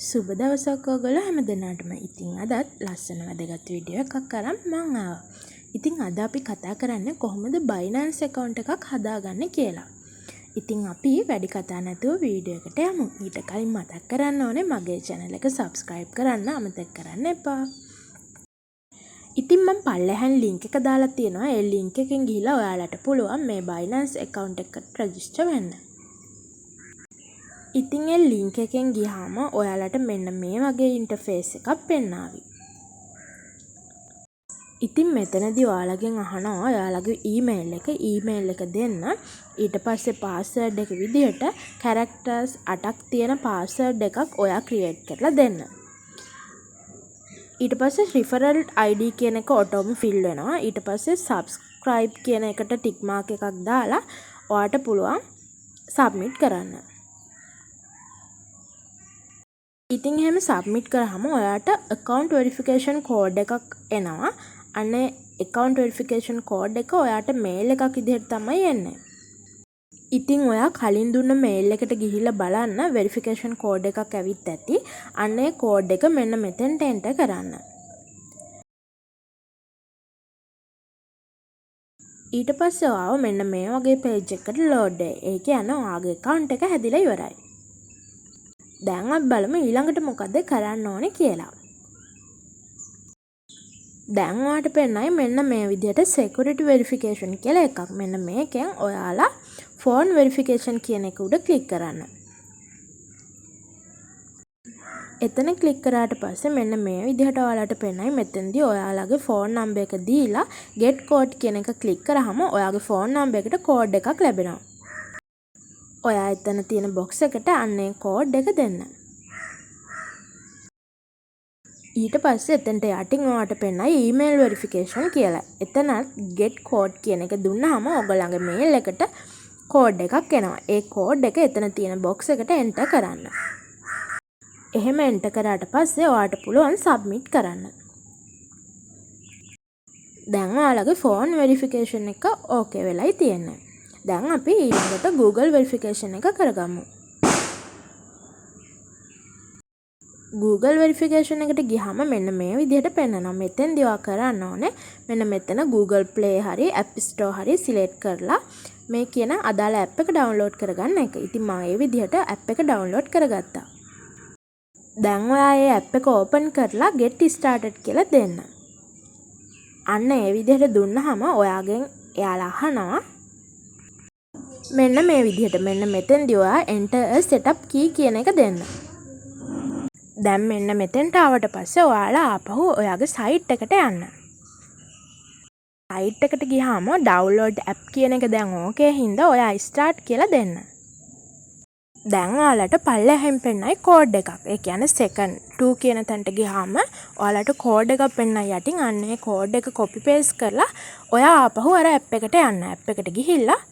සුබ දවසක් ඔයගොල්ලෝ හැමදෙනාටම. ඉතින් අදත් ලස්සන වැදගත් වීඩියෝ එකක් අරන් මං ආවා. ඉතින් අද අපි කතා කරන්නේ කොහොමද Binance account එකක් හදාගන්නේ කියලා. ඉතින් අපි වැඩි කතා නැතුව වීඩියෝ එකට යමු. ඊට කලින් මතක් කරන්න ඕනේ මගේ channel එක subscribe කරන්න අමතක කරන්න එපා. ඉතින් මම පල්ලෙහාන් link එක දාලා තියෙනවා. ඒ link එකෙන් ගිහිල්ලා ඔයාලට පුළුවන් මේ Binance account එකට register වෙන්න. ඉතින් ඒ link එකෙන් ගියාම ඔයාලට මෙන්න මේ වගේ ඉන්ටර්ෆේස් එකක් පෙන්නාවි. ඉතින් මෙතනදී ඔයාලගෙන් අහනවා ඔයාලගේ ඊමේල් එක දෙන්න. ඊට පස්සේ password එක විදිහට characters 8ක් තියෙන password එකක් ඔයා create කරලා දෙන්න. ඊට පස්සේ referral ID කියන එක ඔටෝම fill වෙනවා. ඊට පස්සේ subscribe කියන එකට tick mark එකක් දාලා ඔයාට පුළුවන් submit කරන්න. ඉතින් එහෙම සබ්මිට් කරාම ඔයාට account verification code එකක් එනවා. අනේ account verification code එක ඔයාට mail එකක් විදිහට තමයි එන්නේ. ඉතින් ඔයා කලින් දුන්න mail එකට ගිහිල්ලා බලන්න verification code එකක් ඇවිත් ඇති. අනේ code එක මෙන්න මෙතෙන්ට enter කරන්න. ඊට පස්සේ ඔයාව මෙන්න මේ වගේ page එකකට load වෙයි. ඒ කියන්නේ ඔයාගේ account එක හැදිලා ඉවරයි. දැන් අපි බලමු ඊළඟට මොකද කරන්න ඕනේ කියලා. දැන් ඔයාලට පෙන්නයි මෙන්න මේ විදිහට security verification කියලා එකක්. මෙන්න මේකෙන් ඔයාලා phone verification කියන එක උඩ click කරන්න. එතන click කරාට පස්සේ මෙන්න මේ විදිහට ඔයාලට පෙන්නයි මෙතෙන්දී ඔයාලගේ phone number එක දීලා get code කියන එක click කරාම ඔයාගේ phone number එකට code එකක් ලැබෙනවා. ඔයා එතන තියෙන box එකට අන්නේ code එක දෙන්න. ඊට පස්සේ එතනට යටින් ඔයාට පෙන්නයි email verification කියලා. එතනත් get code කියන එක දුන්නාම ඔයගොල්ලන්ගේ mail එකට code එකක් එනවා. ඒ code එක එතන තියෙන box එකට enter කරන්න. එහෙම enter කරාට පස්සේ ඔයාට පුළුවන් submit කරන්න. දැන් ඔයාලගේ phone verification එක okay වෙලයි තියෙන්නේ. දැන් අපි ඊළඟට Google verification එක කරගමු. Google verification එකට ගියාම මෙන්න මේ විදිහට පෙන්නනවා. මෙතෙන්දී ඔයා කරන්න ඕනේ මෙන්න මෙතන Google Play හරි App Store හරි select කරලා මේ කියන අදාළ app එක download කරගන්න එක. ඉතින් මම මේ විදිහට app එක download කරගත්තා. දැන් ඔයා මේ app එක open කරලා get started කියලා දෙන්න. අන්න ඒ විදිහට දුන්නාම ඔයාගෙන් එයාලා අහනවා මෙන්න මේ විදිහට මෙන්න මෙතෙන්දී ඔයා enter a setup key කියන එක දෙන්න. දැන් මෙන්න මෙතෙන්ට ආවට පස්සේ ඔයාලා ආපහු ඔයාගේ site එකට යන්න. site එකට ගියාම download app කියන එක දැන් ඕකේ හින්දා ඔයා start කියලා දෙන්න. දැන් ඔයාලට පල්ලෙහෙන් පෙන්නයි code එකක්. ඒ කියන්නේ second 2 කියන තැනට ගියාම ඔයාලට code එකක් පෙන්නයි යටින්. අන්න ඒ code එක copy paste කරලා ඔයා ආපහු අර app එකට යන්න. app එකට ගිහිල්ලා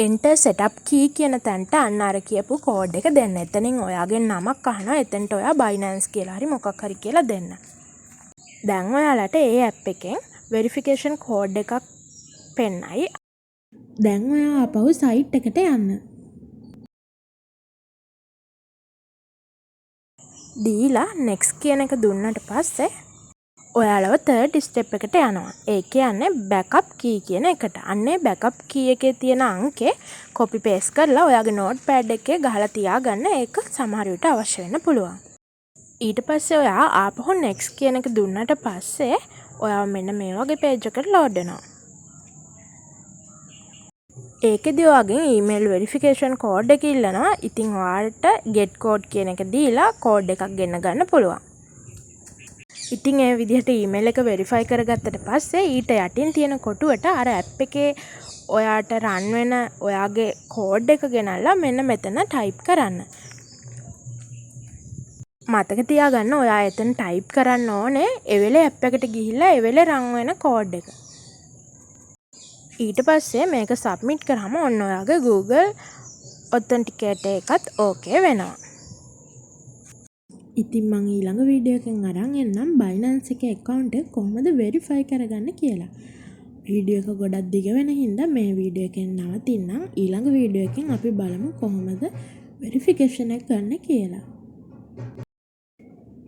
enter setup key කියන තැනට අන්න අර කියපු code එක දෙන්න. එතනින් ඔයාගේ නමක් අහනවා. එතනට ඔයා Binance කියලා හරි මොකක් හරි කියලා දෙන්න. දැන් ඔයාලට ඒ app එකෙන් verification code එකක් පෙන්නයි. දැන් ඔයා ආපහු site එකට යන්න. දීලා next කියන එක දුන්නට පස්සේ ඔයාලව third step එකට යනවා. ඒ කියන්නේ backup key කියන එකට. අන්නේ backup key එකේ තියෙන අංකේ copy paste කරලා ඔයාගේ notepad එකේ ගහලා තියාගන්න. ඒක සමහර විට අවශ්‍ය වෙන්න පුළුවන්. ඊට පස්සේ ඔයා ආපහු next කියන එක දුන්නට පස්සේ ඔයාව මෙන්න මේ වගේ page එකකට load වෙනවා. ඒකෙදී ඔයාගෙන් email verification code එක ඉල්ලනවා. ඉතින් ඔයාලට get code කියන එක දීලා code එකක් ගෙන්න ගන්න පුළුවන්. ඉතින් ඒ විදිහට email එක verify කරගත්තට පස්සේ ඊට යටින් තියෙන කොටුවට අර app එකේ ඔයාට run වෙන ඔයාගේ code එක ගෙනල්ලා මෙන්න මෙතන type කරන්න. මතක තියාගන්න ඔයා එතන type කරන්න ඕනේ ඒ වෙලේ app එකට ගිහිල්ලා ඒ වෙලේ run වෙන code එක. ඊට පස්සේ මේක submit කරාම ඔන්න ඔයාගේ Google authenticator එකත් okay වෙනවා. ඉතින් මම ඊළඟ වීඩියෝ එකෙන් අරන් එන්නම් Binance එකේ account එක කොහොමද verify කරගන්න කියලා. වීඩියෝ එක ගොඩක් දිග වෙන හින්දා මේ වීඩියෝ එකෙන් නවතින්නම්. ඊළඟ වීඩියෝ එකෙන් අපි බලමු කොහොමද verification එක ගන්න කියලා.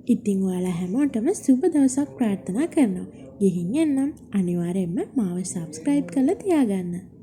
ඉතින් ඔයාලා හැමෝටම සුබ දවසක් ප්‍රාර්ථනා කරනවා. ගිහින් එන්නම්. අනිවාර්යයෙන්ම මාව සබ්ස්ක්‍රයිබ් කරලා තියාගන්න.